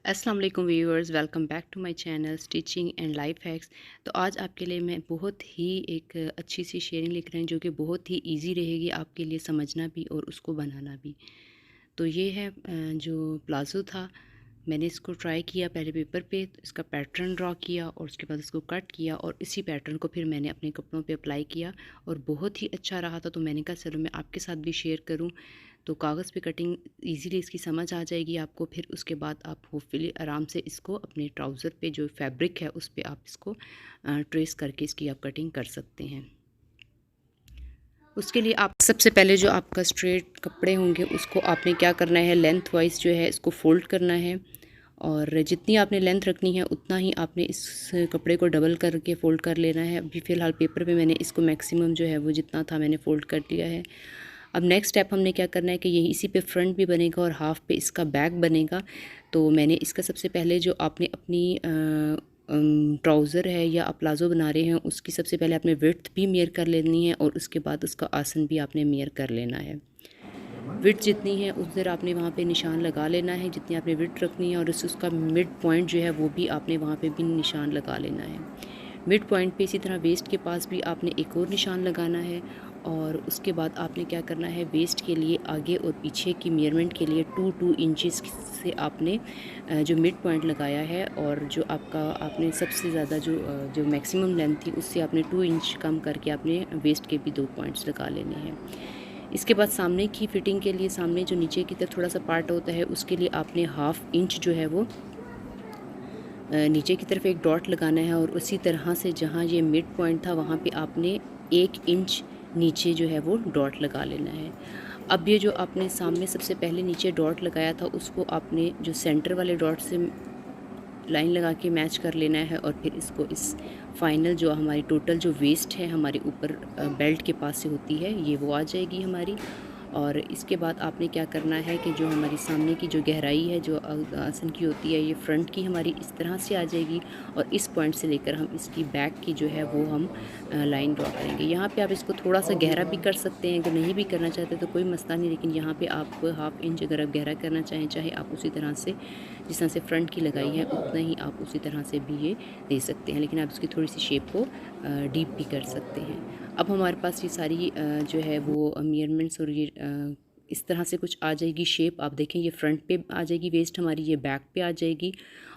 अस्सलाम वालेकुम viewers, welcome back to my channel stitching and life hacks. तो आज आपके लिए मैं बहुत ही एक अच्छी सी शेयरिंग लेकर आई जो कि बहुत ही इजी रहेगी आपके लिए समझना भी और उसको बनाना भी। तो ये है जो प्लाज़ो था, मैंने इसको ट्राई किया पहले पेपर पे, तो इसका पैटर्न ड्रॉ किया और उसके बाद इसको कट किया और इसी पैटर्न को फिर मैंने अपने कपड़ों पे अप्लाई किया और बहुत ही अच्छा रहा था। तो मैंने कहा चलो मैं आपके साथ भी शेयर करूं, तो कागज़ पे कटिंग इजीली इसकी समझ आ जाएगी आपको। फिर उसके बाद आप होपफुली आराम से इसको अपने ट्राउज़र पे जो फैब्रिक है उस पर आप इसको ट्रेस करके इसकी आप कटिंग कर सकते हैं। उसके लिए आप सबसे पहले जो आपका स्ट्रेट कपड़े होंगे उसको आपने क्या करना है, लेंथ वाइज जो है इसको फ़ोल्ड करना है और जितनी आपने लेंथ रखनी है उतना ही आपने इस कपड़े को डबल करके फ़ोल्ड कर लेना है। अभी फ़िलहाल पेपर पे मैंने इसको मैक्सिमम जो है वो जितना था मैंने फ़ोल्ड कर लिया है। अब नेक्स्ट स्टेप हमने क्या करना है कि यही इसी पे फ्रंट भी बनेगा और हाफ पे इसका बैक बनेगा। तो मैंने इसका सबसे पहले जो आपने अपनी ट्राउज़र है या आप प्लाज़ो बना रहे हैं उसकी सबसे पहले आपने विड्थ भी मेयर कर लेनी है और उसके बाद उसका आसन भी आपने मेयर कर लेना है। विड्थ जितनी है उस दर आपने वहाँ पे निशान लगा लेना है जितनी आपने विड्थ रखनी है और उसका मिड पॉइंट जो है वो भी आपने वहाँ पे भी निशान लगा लेना है। मिड पॉइंट पे इसी तरह वेस्ट के पास भी आपने एक और निशान लगाना है और उसके बाद आपने क्या करना है, वेस्ट के लिए आगे और पीछे की मेजरमेंट के लिए 2 इंचेस से आपने जो मिड पॉइंट लगाया है और जो आपका आपने सबसे ज़्यादा जो मैक्सिमम लेंथ थी उससे आपने 2 इंच कम करके आपने वेस्ट के भी 2 पॉइंट्स लगा लेने हैं। इसके बाद सामने की फ़िटिंग के लिए सामने जो नीचे की तरफ थोड़ा सा पार्ट होता है उसके लिए आपने हाफ इंच जो है वो नीचे की तरफ एक डॉट लगाना है और उसी तरह से जहाँ ये मिड पॉइंट था वहाँ पे आपने 1 इंच नीचे जो है वो डॉट लगा लेना है। अब ये जो आपने सामने सबसे पहले नीचे डॉट लगाया था उसको आपने जो सेंटर वाले डॉट से लाइन लगा के मैच कर लेना है और फिर इसको इस फाइनल जो हमारी टोटल जो वेस्ट है हमारे ऊपर बेल्ट के पास से होती है ये वो आ जाएगी हमारी। और इसके बाद आपने क्या करना है कि जो हमारी सामने की जो गहराई है जो आसन की होती है ये फ्रंट की हमारी इस तरह से आ जाएगी और इस पॉइंट से लेकर हम इसकी बैक की जो है वो हम लाइन ड्रॉ करेंगे। यहाँ पे आप इसको थोड़ा सा गहरा भी कर सकते हैं, अगर नहीं भी करना चाहते तो कोई मसला नहीं, लेकिन यहाँ पे आप हाफ इंच अगर आप गहरा करना चाहें, चाहे आप उसी तरह से जिस तरह से फ्रंट की लगाई है उतना ही आप उसी तरह से भी ये दे सकते हैं, लेकिन आप इसकी थोड़ी सी शेप को डीप भी कर सकते हैं। अब हमारे पास ये सारी जो है वो मेजरमेंट्स और ये इस तरह से कुछ आ जाएगी शेप। आप देखें ये फ्रंट पे आ जाएगी वेस्ट हमारी, ये बैक पे आ जाएगी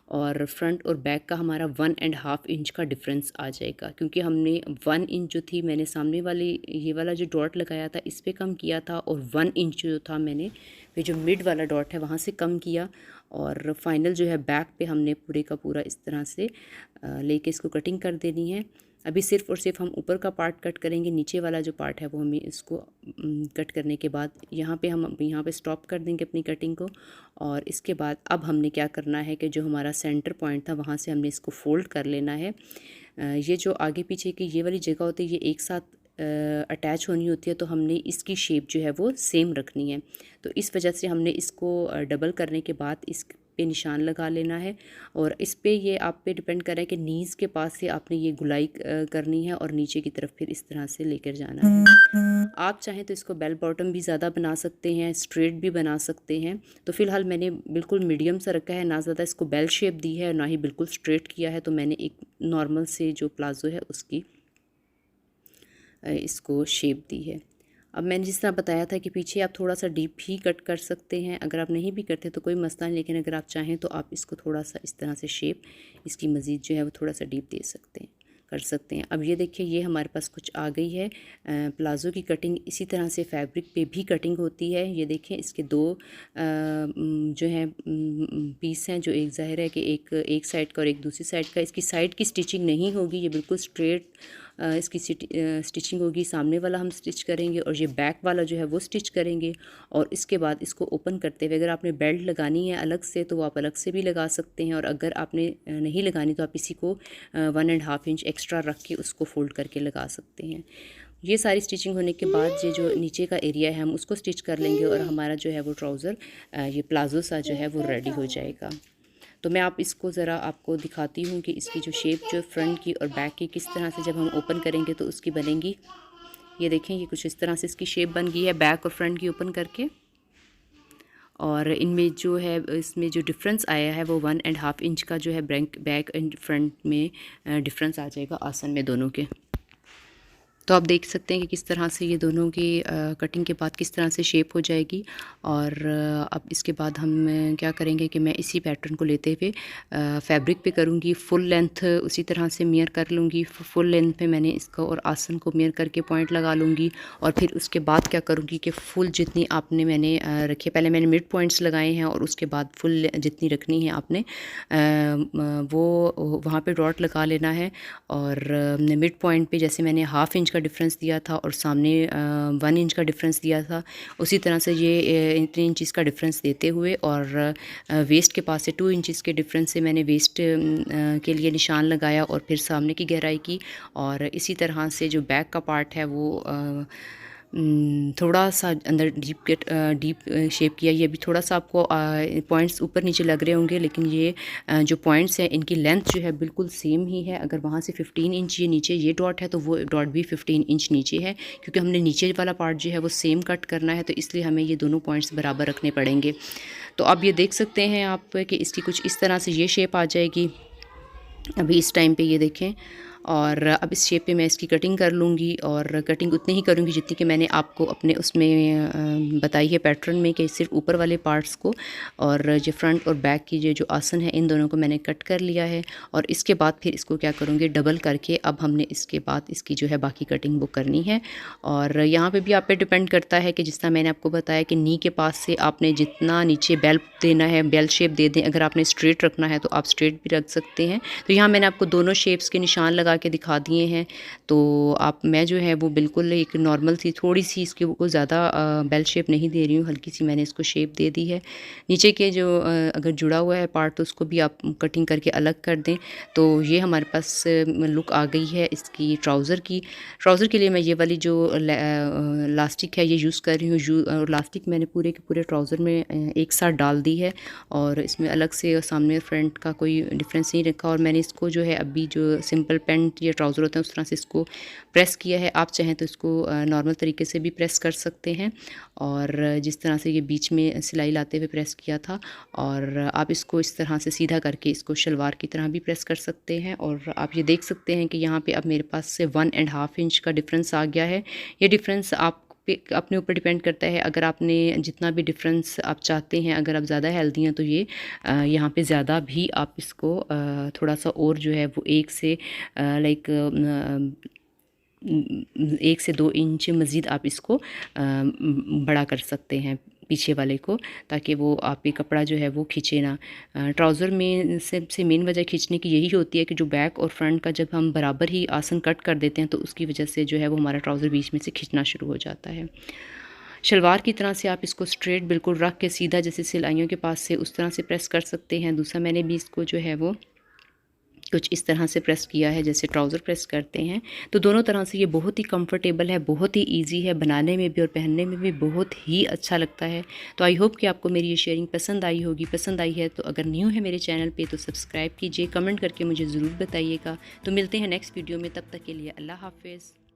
और फ्रंट और बैक का हमारा 1.5 इंच का डिफरेंस आ जाएगा, क्योंकि हमने 1 इंच जो थी मैंने सामने वाली ये वाला जो डॉट लगाया था इस पे कम किया था और 1 इंच जो था मैंने फिर जो मिड वाला डॉट है वहाँ से कम किया और फाइनल जो है बैक पे हमने पूरे का पूरा इस तरह से लेके इसको कटिंग कर देनी है। अभी सिर्फ़ और सिर्फ हम ऊपर का पार्ट कट करेंगे, नीचे वाला जो पार्ट है वो हमें इसको कट करने के बाद हम यहाँ पे स्टॉप कर देंगे अपनी कटिंग को। और इसके बाद अब हमने क्या करना है कि जो हमारा सेंटर पॉइंट था वहाँ से हमने इसको फ़ोल्ड कर लेना है। ये जो आगे पीछे की ये वाली जगह होती है ये एक साथ अटैच होनी होती है, तो हमने इसकी शेप जो है वो सेम रखनी है। तो इस वजह से हमने इसको डबल करने के बाद इस पे निशान लगा लेना है और इस पे ये आप पे डिपेंड कर रहा है कि नीज़ के पास से आपने ये गुलाई करनी है और नीचे की तरफ फिर इस तरह से लेकर जाना है। आप चाहें तो इसको बेल बॉटम भी ज़्यादा बना सकते हैं, स्ट्रेट भी बना सकते हैं। तो फ़िलहाल मैंने बिल्कुल मीडियम सा रखा है, ना ज़्यादा इसको बेल शेप दी है ना ही बिल्कुल स्ट्रेट किया है। तो मैंने एक नॉर्मल से जो प्लाज़ो है उसकी इसको शेप दी है। अब मैंने जिस तरह बताया था कि पीछे आप थोड़ा सा डीप ही कट कर सकते हैं, अगर आप नहीं भी करते तो कोई मसला नहीं, लेकिन अगर आप चाहें तो आप इसको थोड़ा सा इस तरह से शेप इसकी मज़ीद जो है वो थोड़ा सा डीप दे सकते हैं, कर सकते हैं। अब ये देखिए ये हमारे पास कुछ आ गई है। प्लाज़ो की कटिंग इसी तरह से फैब्रिक पे भी कटिंग होती है। ये देखें इसके दो जो हैं पीस हैं, जो एक ज़ाहिर है कि एक साइड का और एक दूसरी साइड का। इसकी साइड की स्टिचिंग नहीं होगी, ये बिल्कुल स्ट्रेट इसकी स्टिचिंग होगी। सामने वाला हम स्टिच करेंगे और ये बैक वाला जो है वो स्टिच करेंगे और इसके बाद इसको ओपन करते हुए अगर आपने बेल्ट लगानी है अलग से तो आप अलग से भी लगा सकते हैं, और अगर आपने नहीं लगानी तो आप इसी को 1.5 इंच एक्स्ट्रा रख के उसको फ़ोल्ड करके लगा सकते हैं। ये सारी स्टिचिंग होने के बाद ये जो नीचे का एरिया है हम उसको स्टिच कर लेंगे और हमारा जो है वो ट्राउज़र ये प्लाज़ो सा जो है वो रेडी हो जाएगा। तो मैं आप इसको ज़रा आपको दिखाती हूँ कि इसकी जो शेप जो फ्रंट की और बैक की किस तरह से जब हम ओपन करेंगे तो उसकी बनेगी। ये देखें ये कुछ इस तरह से इसकी शेप बन गई है बैक और फ्रंट की ओपन करके। और इनमें जो है इसमें जो डिफरेंस आया है वो 1.5 इंच का जो है बैक एंड फ्रंट में डिफरेंस आ जाएगा आसन में दोनों के। तो आप देख सकते हैं कि किस तरह से ये दोनों की कटिंग के बाद किस तरह से शेप हो जाएगी। और अब इसके बाद हम क्या करेंगे कि मैं इसी पैटर्न को लेते हुए फैब्रिक पे करूँगी। फुल लेंथ उसी तरह से मेयर कर लूँगी। फुल लेंथ पे मैंने इसको और आसन को मेयर करके पॉइंट लगा लूँगी। और फिर उसके बाद क्या करूँगी कि फुल जितनी आपने मैंने रखी, पहले मैंने मिड पॉइंट्स लगाए हैं और उसके बाद फुल जितनी रखनी है आपने वो वहाँ पे डॉट लगा लेना है। और मिड पॉइंट पे जैसे मैंने हाफ इंच का डिफरेंस दिया था और सामने 1 इंच का डिफरेंस दिया था, उसी तरह से ये 3 इंचज़ का डिफरेंस देते हुए और वेस्ट के पास से 2 इंचज़ के डिफरेंस से मैंने वेस्ट के लिए निशान लगाया और फिर सामने की गहराई की। और इसी तरह से जो बैक का पार्ट है वो थोड़ा सा अंदर डीप शेप किया। ये भी थोड़ा सा आपको पॉइंट्स ऊपर नीचे लग रहे होंगे, लेकिन ये जो पॉइंट्स हैं इनकी लेंथ जो है बिल्कुल सेम ही है। अगर वहाँ से 15 इंच ये नीचे ये डॉट है तो वो डॉट भी 15 इंच नीचे है, क्योंकि हमने नीचे वाला पार्ट जो है वो सेम कट करना है, तो इसलिए हमें ये दोनों पॉइंट्स बराबर रखने पड़ेंगे। तो अब ये देख सकते हैं आप कि इसकी कुछ इस तरह से ये शेप आ जाएगी अभी इस टाइम पे, ये देखें। और अब इस शेप पे मैं इसकी कटिंग कर लूँगी और कटिंग उतनी ही करूँगी जितनी कि मैंने आपको अपने उसमें बताई है पैटर्न में, कि सिर्फ ऊपर वाले पार्ट्स को और जो फ्रंट और बैक की जो आसन है इन दोनों को मैंने कट कर लिया है। और इसके बाद फिर इसको क्या करूँगी, डबल करके अब हमने इसके बाद इसकी जो है बाकी कटिंग वो करनी है। और यहाँ पर भी आप पे डिपेंड करता है कि जिस तरह मैंने आपको बताया कि नी के पास से आपने जितना नीचे बेल देना है बेल शेप दे दें। अगर आपने स्ट्रेट रखना है तो आप स्ट्रेट भी रख सकते हैं। तो यहाँ मैंने आपको दोनों शेप्स के निशान लगा के दिखा दिए हैं। तो मैं जो है वो बिल्कुल एक नॉर्मल सी थोड़ी सी इसके को ज़्यादा बेल शेप नहीं दे रही हूँ, हल्की सी मैंने इसको शेप दे दी है। नीचे के जो अगर जुड़ा हुआ है पार्ट तो उसको भी आप कटिंग करके अलग कर दें। तो ये हमारे पास लुक आ गई है इसकी ट्राउज़र की। ट्राउज़र के लिए मैं ये वाली जो लास्टिक है ये यूज़ कर रही हूँ। लास्टिक मैंने पूरे के पूरे ट्राउज़र में एक साथ डाल दी है और इसमें अलग से सामने फ्रंट का कोई डिफरेंस नहीं रखा। और मैंने इसको जो है अभी जो सिंपल पैंट या ट्राउज़र होते हैं उस तरह से इसको प्रेस किया है। आप चाहें तो इसको नॉर्मल तरीके से भी प्रेस कर सकते हैं, और जिस तरह से ये बीच में सिलाई लाते हुए प्रेस किया था। और आप इसको इस तरह से सीधा करके इसको शलवार की तरह भी प्रेस कर सकते हैं। और आप ये देख सकते हैं कि यहाँ पे अब मेरे पास से 1.5 इंच का डिफरेंस आ गया है। ये डिफरेंस आप अपने ऊपर डिपेंड करता है। अगर आपने जितना भी डिफरेंस आप चाहते हैं, अगर आप ज़्यादा हेल्दी हैं तो ये यहाँ पे ज़्यादा भी आप इसको थोड़ा सा और जो है वो 1 से 2 इंच मज़ीद आप इसको बड़ा कर सकते हैं पीछे वाले को, ताकि वो आप ये कपड़ा जो है वो खींचे ना। ट्राउज़र में सबसे मेन वजह खींचने की यही होती है कि जो बैक और फ्रंट का जब हम बराबर ही आसन कट कर देते हैं तो उसकी वजह से जो है वो हमारा ट्राउज़र बीच में से खींचना शुरू हो जाता है। शलवार की तरह से आप इसको स्ट्रेट बिल्कुल रख के सीधा जैसे सिलाइयों के पास से उस तरह से प्रेस कर सकते हैं। दूसरा मैंने भी इसको जो है वो कुछ इस तरह से प्रेस किया है जैसे ट्राउज़र प्रेस करते हैं। तो दोनों तरह से ये बहुत ही कंफर्टेबल है, बहुत ही इजी है, बनाने में भी और पहनने में भी बहुत ही अच्छा लगता है। तो आई होप कि आपको मेरी ये शेयरिंग पसंद आई होगी। पसंद आई है तो अगर न्यू है मेरे चैनल पे तो सब्सक्राइब कीजिए, कमेंट करके मुझे ज़रूर बताइएगा। तो मिलते हैं नेक्स्ट वीडियो में, तब तक के लिए अल्लाह हाफ़िज़।